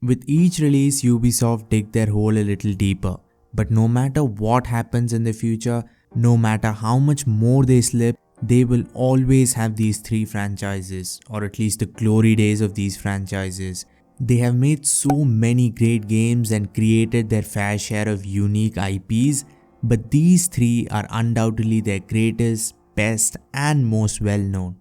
With each release, Ubisoft dig their hole a little deeper. But no matter what happens in the future, no matter how much more they slip, they will always have these three franchises, or at least the glory days of these franchises. They have made so many great games and created their fair share of unique IPs, but these three are undoubtedly their greatest, best, and most well known.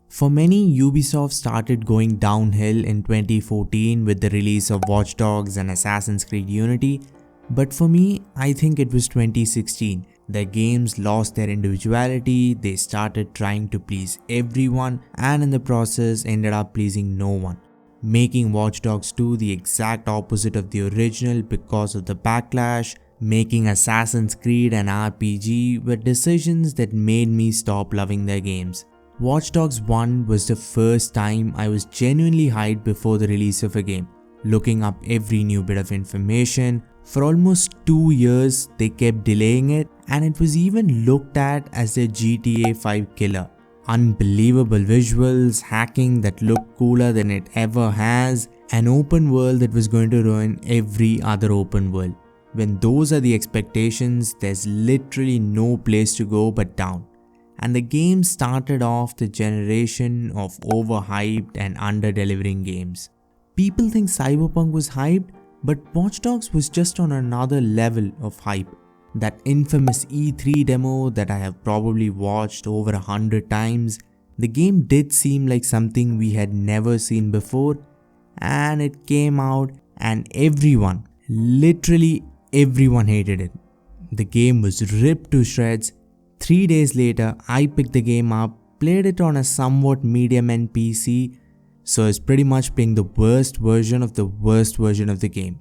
For many, Ubisoft started going downhill in 2014 with the release of Watchdogs and Assassin's Creed Unity, but for me, I think it was 2016. Their games lost their individuality, they started trying to please everyone, and in the process ended up pleasing no one, making Watch Dogs 2 the exact opposite of the original because of the backlash. Making Assassin's Creed an RPG were decisions that made me stop loving their games. Watch Dogs 1 was the first time I was genuinely hyped before the release of a game, looking up every new bit of information. For almost 2 years, they kept delaying it, and it was even looked at as their GTA 5 killer. Unbelievable visuals, hacking that looked cooler than it ever has, an open world that was going to ruin every other open world. When those are the expectations, there's literally no place to go but down. And the game started off the generation of overhyped and under-delivering games. People think Cyberpunk was hyped, but Watch Dogs was just on another level of hype. That infamous E3 demo that I have probably watched over 100 times, the game did seem like something we had never seen before, and it came out and everyone, literally everyone hated it. The game was ripped to shreds. 3 days later, I picked the game up, played it on a somewhat medium-end PC, so it's pretty much playing the worst version of the worst version of the game.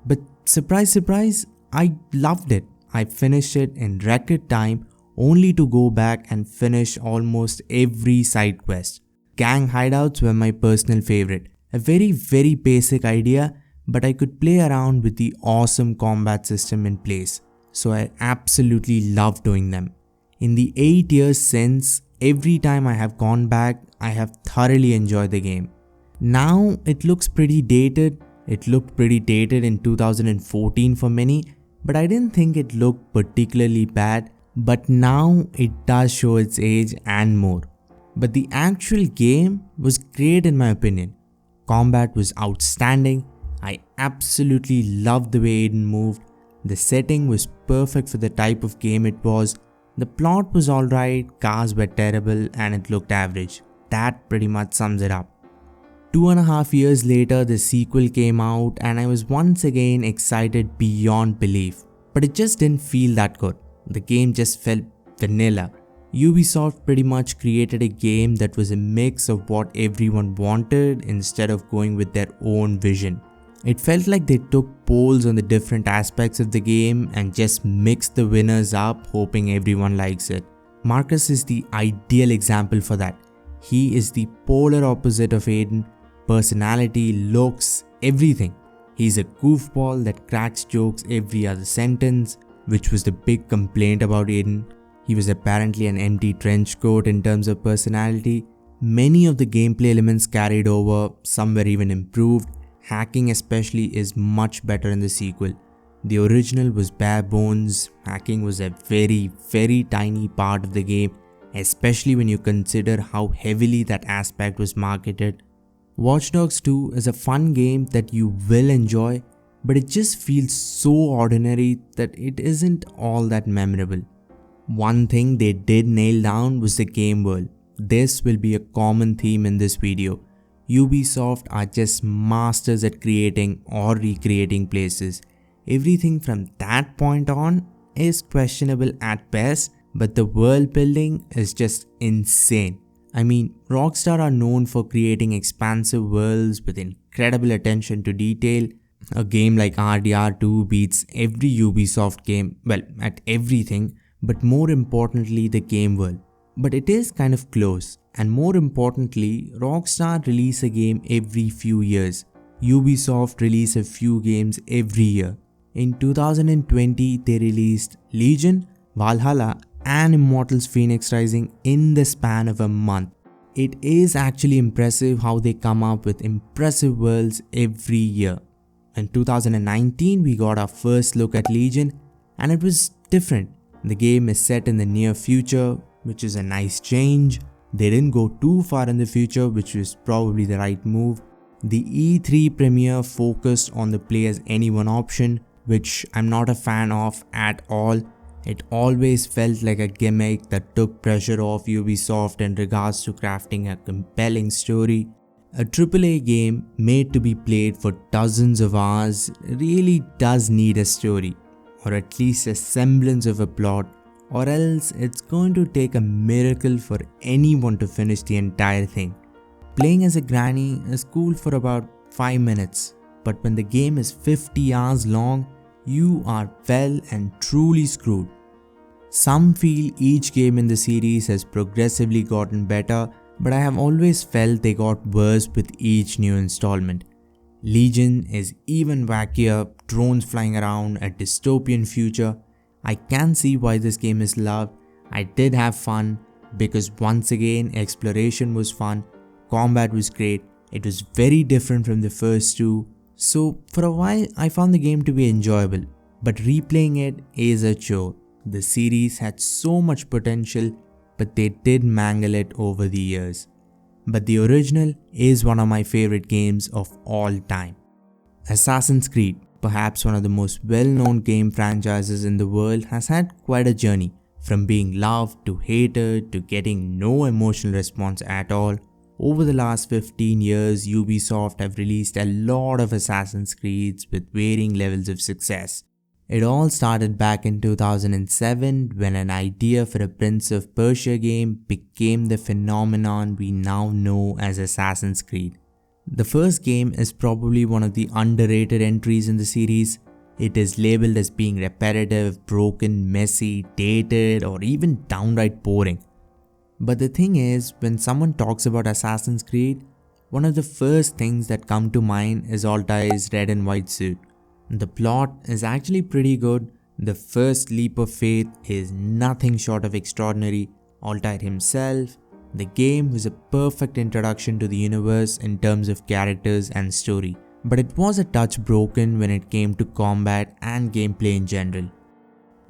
But surprise, surprise, I loved it. I finished it in record time, only to go back and finish almost every side quest. Gang hideouts were my personal favorite. A very basic idea, but I could play around with the awesome combat system in place, so I absolutely loved doing them. In the 8 years since, every time I have gone back, I have thoroughly enjoyed the game. Now it looks pretty dated. It looked pretty dated in 2014 for many, but I didn't think it looked particularly bad. But now it does show its age and more. But the actual game was great in my opinion. Combat was outstanding. I absolutely loved the way Aiden moved. The setting was perfect for the type of game it was. The plot was alright, cars were terrible, and it looked average. That pretty much sums it up. 2.5 years later, the sequel came out and I was once again excited beyond belief. But it just didn't feel that good. The game just felt vanilla. Ubisoft pretty much created a game that was a mix of what everyone wanted instead of going with their own vision. It felt like they took polls on the different aspects of the game and just mixed the winners up, hoping everyone likes it. Marcus is the ideal example for that. He is the polar opposite of Aiden. Personality, looks, everything. He's a goofball that cracks jokes every other sentence, which was the big complaint about Aiden. He was apparently an empty trench coat in terms of personality. Many of the gameplay elements carried over, some were even improved. Hacking especially is much better in the sequel. The original was bare bones. Hacking was a very tiny part of the game, especially when you consider how heavily that aspect was marketed. Watch Dogs 2 is a fun game that you will enjoy, but it just feels so ordinary that it isn't all that memorable. One thing they did nail down was the game world. This will be a common theme in this video. Ubisoft are just masters at creating or recreating places. Everything from that point on is questionable at best, but the world building is just insane. I mean, Rockstar are known for creating expansive worlds with incredible attention to detail. A game like RDR2 beats every Ubisoft game, well, at everything, but more importantly the game world. But it is kind of close, and more importantly, Rockstar release a game every few years. Ubisoft release a few games every year. In 2020, they released Legion, Valhalla, and Immortals Phoenix Rising in the span of a month. It is actually impressive how they come up with impressive worlds every year. In 2019, we got our first look at Legion, and it was different. The game is set in the near future, which is a nice change. They didn't go too far in the future, which was probably the right move. The E3 premiere focused on the play as anyone option, which I'm not a fan of at all. It always felt like a gimmick that took pressure off Ubisoft in regards to crafting a compelling story. A AAA game made to be played for dozens of hours really does need a story, or at least a semblance of a plot, or else it's going to take a miracle for anyone to finish the entire thing. Playing as a granny is cool for about 5 minutes, but when the game is 50 hours long, you are well and truly screwed. Some feel each game in the series has progressively gotten better, but I have always felt they got worse with each new installment. Legion is even wackier, drones flying around, a dystopian future. I can see why this game is loved. I did have fun because once again exploration was fun, combat was great, it was very different from the first two. So for a while I found the game to be enjoyable, but replaying it is a chore. The series had so much potential, but they did mangle it over the years. But the original is one of my favorite games of all time. Assassin's Creed, perhaps one of the most well-known game franchises in the world, has had quite a journey, from being loved to hated to getting no emotional response at all. Over the last 15 years, Ubisoft have released a lot of Assassin's Creeds with varying levels of success. It all started back in 2007 when an idea for a Prince of Persia game became the phenomenon we now know as Assassin's Creed. The first game is probably one of the underrated entries in the series. It is labeled as being repetitive, broken, messy, dated, or even downright boring. But the thing is, when someone talks about Assassin's Creed, one of the first things that come to mind is Altair's red and white suit. The plot is actually pretty good. The first leap of faith is nothing short of extraordinary. Altair himself. The game was a perfect introduction to the universe in terms of characters and story, but it was a touch broken when it came to combat and gameplay in general.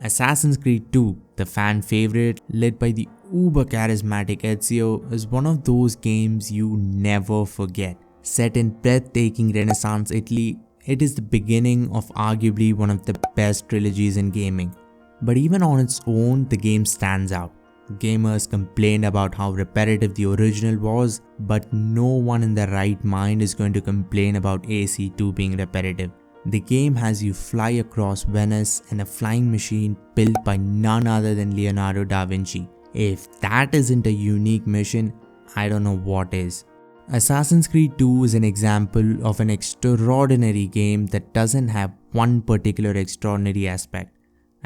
Assassin's Creed 2, the fan favorite led by the uber charismatic Ezio, is one of those games you never forget. Set in breathtaking Renaissance Italy, it is the beginning of arguably one of the best trilogies in gaming. But even on its own, the game stands out. Gamers complained about how repetitive the original was, but no one in their right mind is going to complain about AC2 being repetitive. The game has you fly across Venice in a flying machine built by none other than Leonardo da Vinci. If that isn't a unique mission, I don't know what is. Assassin's Creed 2 is an example of an extraordinary game that doesn't have one particular extraordinary aspect.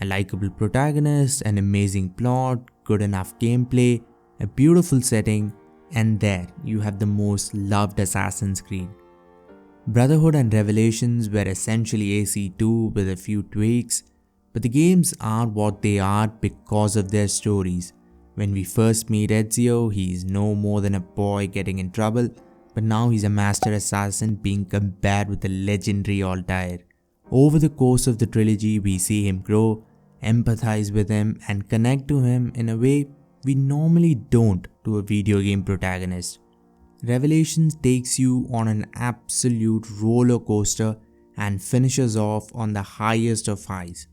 A likable protagonist, an amazing plot, good enough gameplay, a beautiful setting, and there you have the most loved Assassin's Creed. Brotherhood and Revelations were essentially AC2 with a few tweaks, but the games are what they are because of their stories. When we first meet Ezio, he is no more than a boy getting in trouble, but now he's a master assassin being compared with the legendary Altair. Over the course of the trilogy, we see him grow, empathize with him, and connect to him in a way we normally don't to a video game protagonist. Revelations takes you on an absolute roller coaster and finishes off on the highest of highs.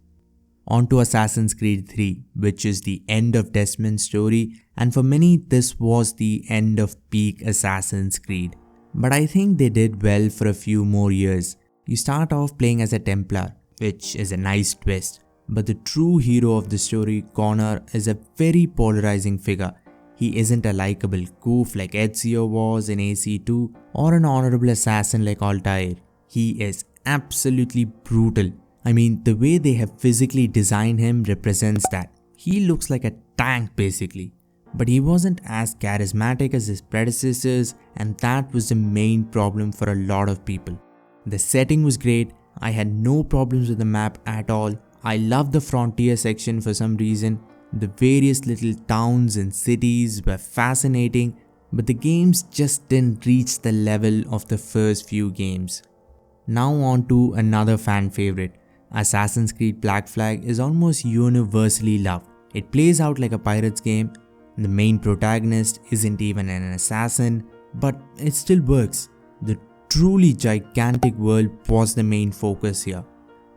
On to Assassin's Creed 3, which is the end of Desmond's story, and for many this was the end of peak Assassin's Creed. But I think they did well for a few more years. You start off playing as a Templar, which is a nice twist, but the true hero of the story, Connor, is a very polarizing figure. He isn't a likable goof like Ezio was in AC2 or an honorable assassin like Altair. He is absolutely brutal. I mean, the way they have physically designed him represents that. He looks like a tank basically. But he wasn't as charismatic as his predecessors, and that was the main problem for a lot of people. The setting was great. I had no problems with the map at all. I loved the frontier section for some reason. The various little towns and cities were fascinating, but the games just didn't reach the level of the first few games. Now on to another fan favorite. Assassin's Creed Black Flag is almost universally loved. It plays out like a pirate's game. The main protagonist isn't even an assassin, but it still works. The truly gigantic world was the main focus here.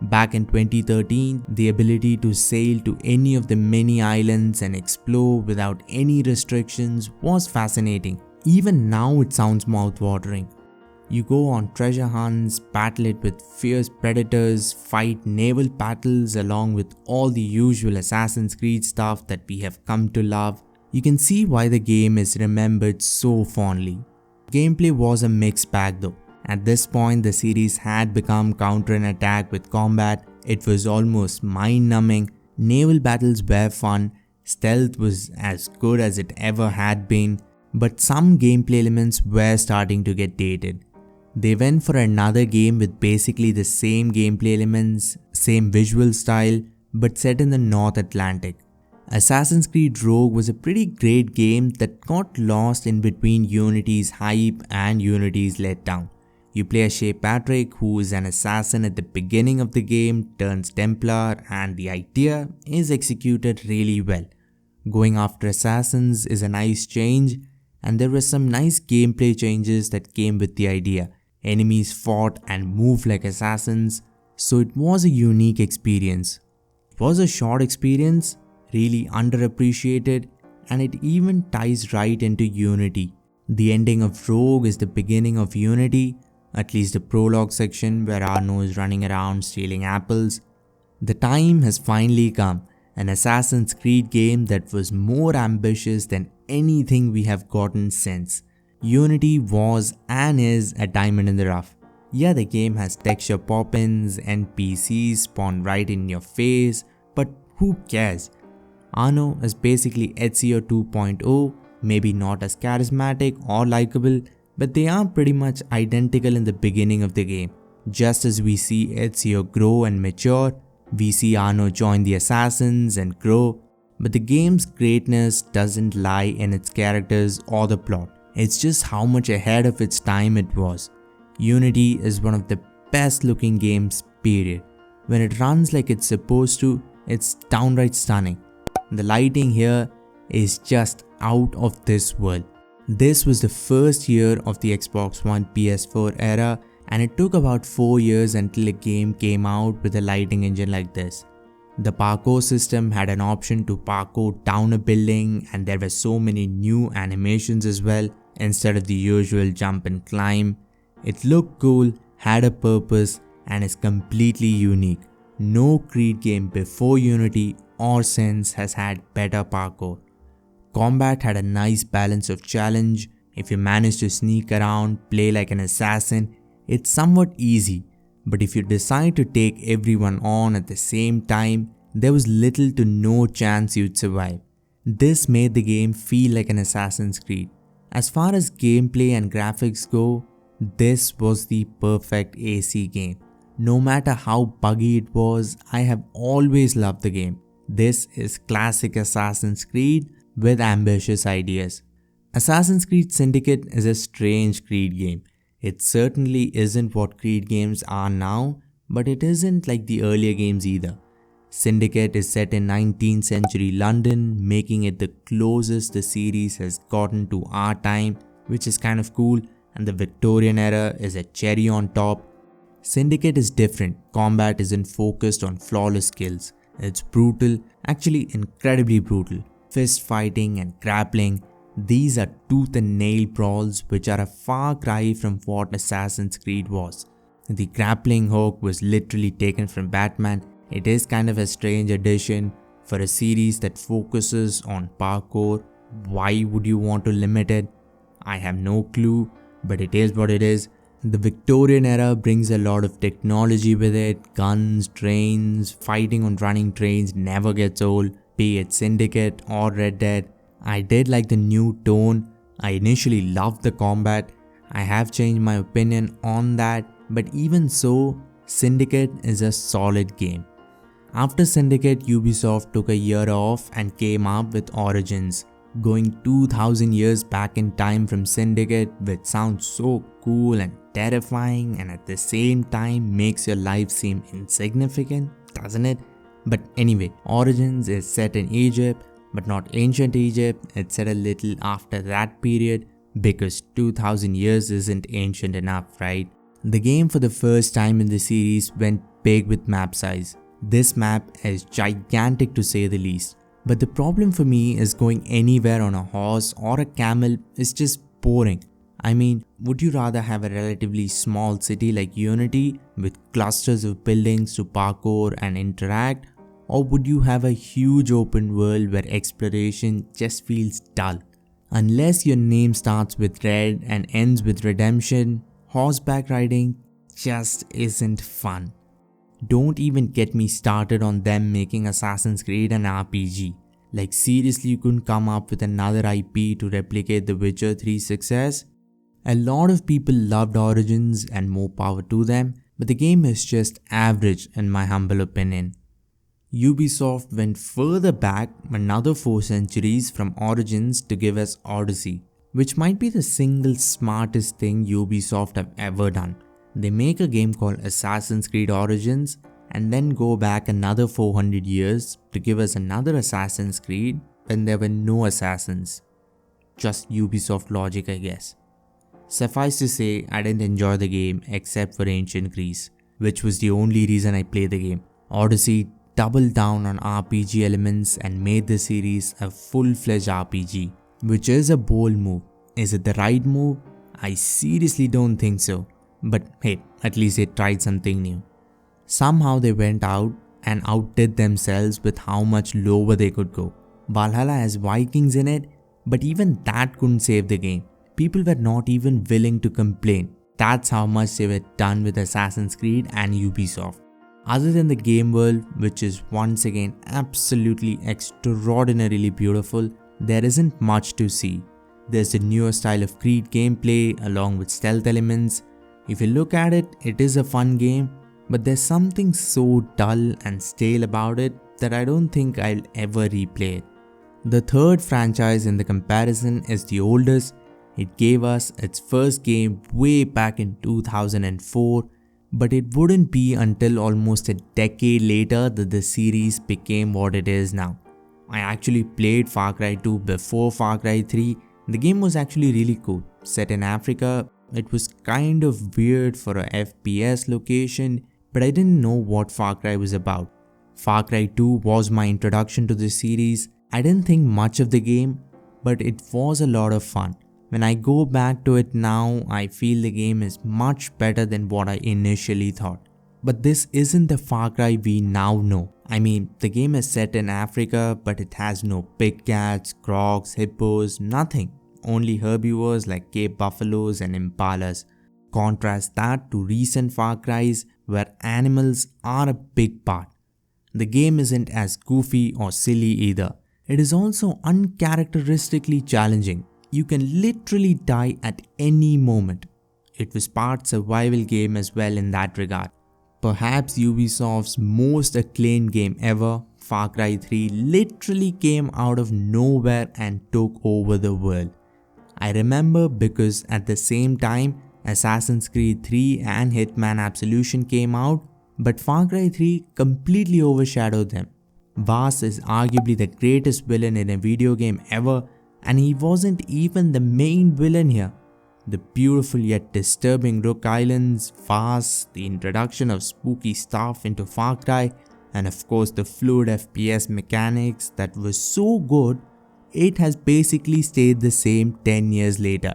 Back in 2013, the ability to sail to any of the many islands and explore without any restrictions was fascinating. Even now it sounds mouth-watering. You go on treasure hunts, battle it with fierce predators, fight naval battles along with all the usual Assassin's Creed stuff that we have come to love. You can see why the game is remembered so fondly. Gameplay was a mixed bag though. At this point, the series had become counter and attack with combat. It was almost mind-numbing. Naval battles were fun. Stealth was as good as it ever had been. But some gameplay elements were starting to get dated. They went for another game with basically the same gameplay elements, same visual style, but set in the North Atlantic. Assassin's Creed Rogue was a pretty great game that got lost in between Unity's hype and Unity's letdown. You play as Shay Patrick, who is an assassin at the beginning of the game, turns Templar, and the idea is executed really well. Going after assassins is a nice change, and there were some nice gameplay changes that came with the idea. Enemies fought and moved like assassins, so it was a unique experience. It was a short experience, really underappreciated, and it even ties right into Unity. The ending of Rogue is the beginning of Unity, at least the prologue section where Arno is running around stealing apples. The time has finally come, an Assassin's Creed game that was more ambitious than anything we have gotten since. Unity was and is a diamond in the rough. Yeah, the game has texture pop-ins, NPCs spawn right in your face, but who cares? Arno is basically Ezio 2.0, maybe not as charismatic or likable, but they are pretty much identical in the beginning of the game. Just as we see Ezio grow and mature, we see Arno join the assassins and grow, but the game's greatness doesn't lie in its characters or the plot. It's just how much ahead of its time it was. Unity is one of the best looking games, period. When it runs like it's supposed to, it's downright stunning. The lighting here is just out of this world. This was the first year of the Xbox One PS4 era, and it took about 4 years until a game came out with a lighting engine like this. The parkour system had an option to parkour down a building, and there were so many new animations as well instead of the usual jump and climb. It looked cool, had a purpose, and is completely unique. No Creed game before Unity or since has had better parkour. Combat had a nice balance of challenge. If you manage to sneak around, play like an assassin, it's somewhat easy. But if you decide to take everyone on at the same time, there was little to no chance you'd survive. This made the game feel like an Assassin's Creed. As far as gameplay and graphics go, this was the perfect AC game. No matter how buggy it was, I have always loved the game. This is classic Assassin's Creed with ambitious ideas. Assassin's Creed Syndicate is a strange Creed game. It certainly isn't what Creed games are now, but it isn't like the earlier games either. Syndicate is set in 19th century London, making it the closest the series has gotten to our time, which is kind of cool, and the Victorian era is a cherry on top. Syndicate is different. Combat isn't focused on flawless kills. It's brutal, actually incredibly brutal. Fist fighting and grappling. These are tooth and nail brawls which are a far cry from what Assassin's Creed was. The grappling hook was literally taken from Batman. It is kind of a strange addition for a series that focuses on parkour. Why would you want to limit it? I have no clue, but it is what it is. The Victorian era brings a lot of technology with it. Guns, trains, fighting on running trains never gets old, be it Syndicate or Red Dead. I did like the new tone. I initially loved the combat. I have changed my opinion on that, but even so, Syndicate is a solid game. After Syndicate, Ubisoft took a year off and came up with Origins. Going 2000 years back in time from Syndicate, which sounds so cool and terrifying and at the same time makes your life seem insignificant, doesn't it? But anyway, Origins is set in Egypt, but not ancient Egypt. It's set a little after that period because 2000 years isn't ancient enough, right? The game for the first time in the series went big with map size. This map is gigantic to say the least. But the problem for me is going anywhere on a horse or a camel is just boring. I mean, would you rather have a relatively small city like Unity with clusters of buildings to parkour and interact? Or would you have a huge open world where exploration just feels dull? Unless your name starts with red and ends with redemption, horseback riding just isn't fun. Don't even get me started on them making Assassin's Creed an RPG. Like seriously, you couldn't come up with another IP to replicate The Witcher 3's success? A lot of people loved Origins and more power to them, but the game is just average in my humble opinion. Ubisoft went further back another 4 centuries from Origins to give us Odyssey, which might be the single smartest thing Ubisoft have ever done. They make a game called Assassin's Creed Origins and then go back another 400 years to give us another Assassin's Creed when there were no assassins. Just Ubisoft logic, I guess. Suffice to say, I didn't enjoy the game except for Ancient Greece, which was the only reason I played the game. Odyssey doubled down on RPG elements and made the series a full-fledged RPG, which is a bold move. Is it the right move? I seriously don't think so. But hey, at least they tried something new. Somehow they went out and outdid themselves with how much lower they could go. Valhalla has Vikings in it, but even that couldn't save the game. People were not even willing to complain. That's how much they were done with Assassin's Creed and Ubisoft. Other than the game world, which is once again absolutely extraordinarily beautiful, there isn't much to see. There's a newer style of Creed gameplay along with stealth elements. If you look at it, it is a fun game, but there's something so dull and stale about it that I don't think I'll ever replay it. The third franchise in the comparison is the oldest. It gave us its first game way back in 2004, but it wouldn't be until almost a decade later that the series became what it is now. I actually played Far Cry 2 before Far Cry 3. The game was actually really cool. Set in Africa, it was kind of weird for a FPS location, but I didn't know what Far Cry was about. Far Cry 2 was my introduction to the series. I didn't think much of the game, but it was a lot of fun. When I go back to it now, I feel the game is much better than what I initially thought. But this isn't the Far Cry we now know. I mean, the game is set in Africa, but it has no big cats, crocs, hippos, nothing. Only herbivores like Cape buffaloes and impalas. Contrast that to recent Far Cries where animals are a big part. The game isn't as goofy or silly either. It is also uncharacteristically challenging. You can literally die at any moment. It was part survival game as well in that regard. Perhaps Ubisoft's most acclaimed game ever, Far Cry 3, literally came out of nowhere and took over the world. I remember because at the same time Assassin's Creed 3 and Hitman Absolution came out, but Far Cry 3 completely overshadowed them. Vaas is arguably the greatest villain in a video game ever, and he wasn't even the main villain here. The beautiful yet disturbing Rook Islands, Vaas, the introduction of spooky stuff into Far Cry, and of course the fluid FPS mechanics that was so good, it has basically stayed the same 10 years later.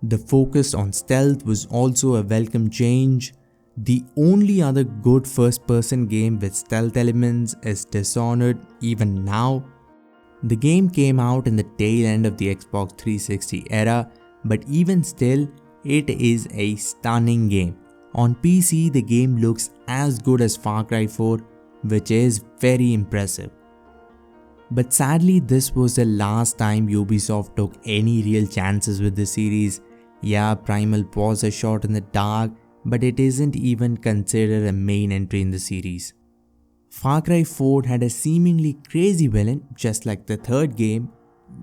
The focus on stealth was also a welcome change. The only other good first-person game with stealth elements is Dishonored even now. The game came out in the tail end of the Xbox 360 era, but even still, it is a stunning game. On PC, the game looks as good as Far Cry 4, which is very impressive. But sadly, this was the last time Ubisoft took any real chances with the series. Yeah, Primal was a shot in the dark, but it isn't even considered a main entry in the series. Far Cry 4 had a seemingly crazy villain, just like the third game,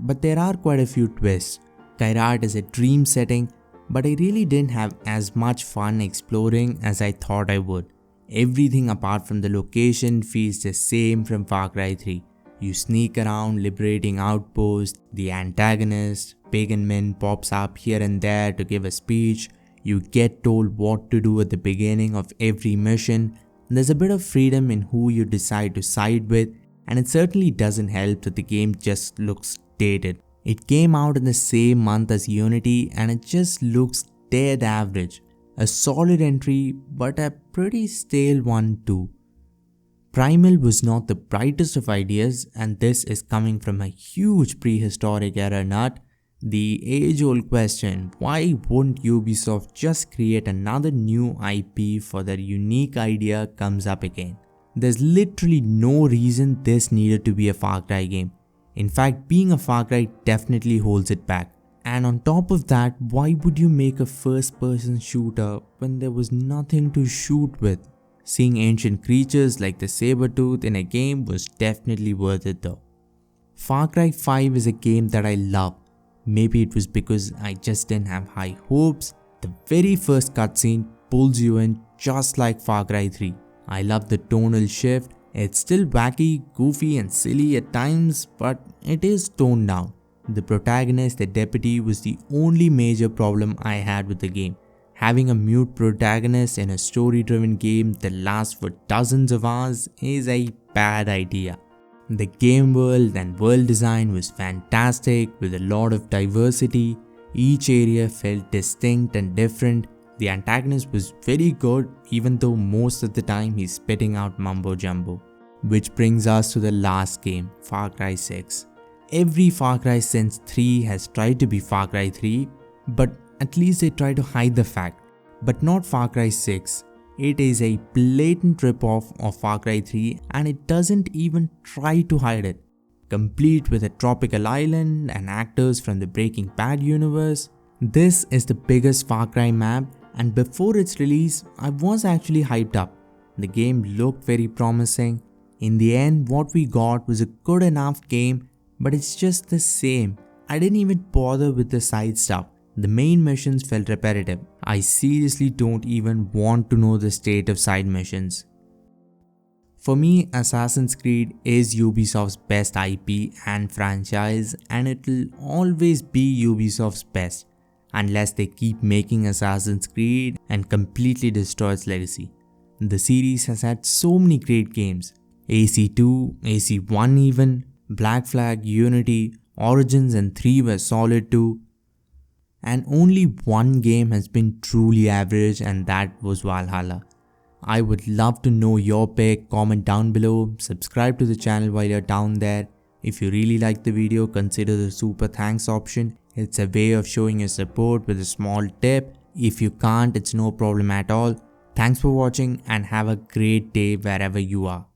but there are quite a few twists. Kairat is a dream setting, but I really didn't have as much fun exploring as I thought I would. Everything apart from the location feels the same from Far Cry 3. You sneak around liberating outposts, the antagonist, Pagan Min pops up here and there to give a speech, you get told what to do at the beginning of every mission. There's a bit of freedom in who you decide to side with, and it certainly doesn't help that the game just looks dated. It came out in the same month as Unity and it just looks dead average. A solid entry, but a pretty stale one too. Primal was not the brightest of ideas, and this is coming from a huge prehistoric era nut. The age-old question, why wouldn't Ubisoft just create another new IP for their unique idea, comes up again. There's literally no reason this needed to be a Far Cry game. In fact, being a Far Cry definitely holds it back. And on top of that, why would you make a first-person shooter when there was nothing to shoot with? Seeing ancient creatures like the Sabertooth in a game was definitely worth it though. Far Cry 5 is a game that I love. Maybe it was because I just didn't have high hopes. The very first cutscene pulls you in just like Far Cry 3. I love the tonal shift. It's still wacky, goofy and silly at times, but it is toned down. The protagonist, the deputy, was the only major problem I had with the game. Having a mute protagonist in a story-driven game that lasts for dozens of hours is a bad idea. The game world and world design was fantastic with a lot of diversity. Each area felt distinct and different. The antagonist was very good even though most of the time he's spitting out mumbo jumbo. Which brings us to the last game, Far Cry 6. Every Far Cry since 3 has tried to be Far Cry 3, but at least they try to hide the fact. But not Far Cry 6. It is a blatant rip-off of Far Cry 3 and it doesn't even try to hide it. Complete with a tropical island and actors from the Breaking Bad universe. This is the biggest Far Cry map, and before its release, I was actually hyped up. The game looked very promising. In the end, what we got was a good enough game, but it's just the same. I didn't even bother with the side stuff. The main missions felt repetitive. I seriously don't even want to know the state of side missions. For me, Assassin's Creed is Ubisoft's best IP and franchise, and it'll always be Ubisoft's best unless they keep making Assassin's Creed and completely destroy its legacy. The series has had so many great games. AC2, AC1 even, Black Flag, Unity, Origins and 3 were solid too. And only one game has been truly average, and that was Valhalla. I would love to know your pick, comment down below, subscribe to the channel while you're down there. If you really like the video, consider the super thanks option. It's a way of showing your support with a small tip. If you can't, it's no problem at all. Thanks for watching and have a great day wherever you are.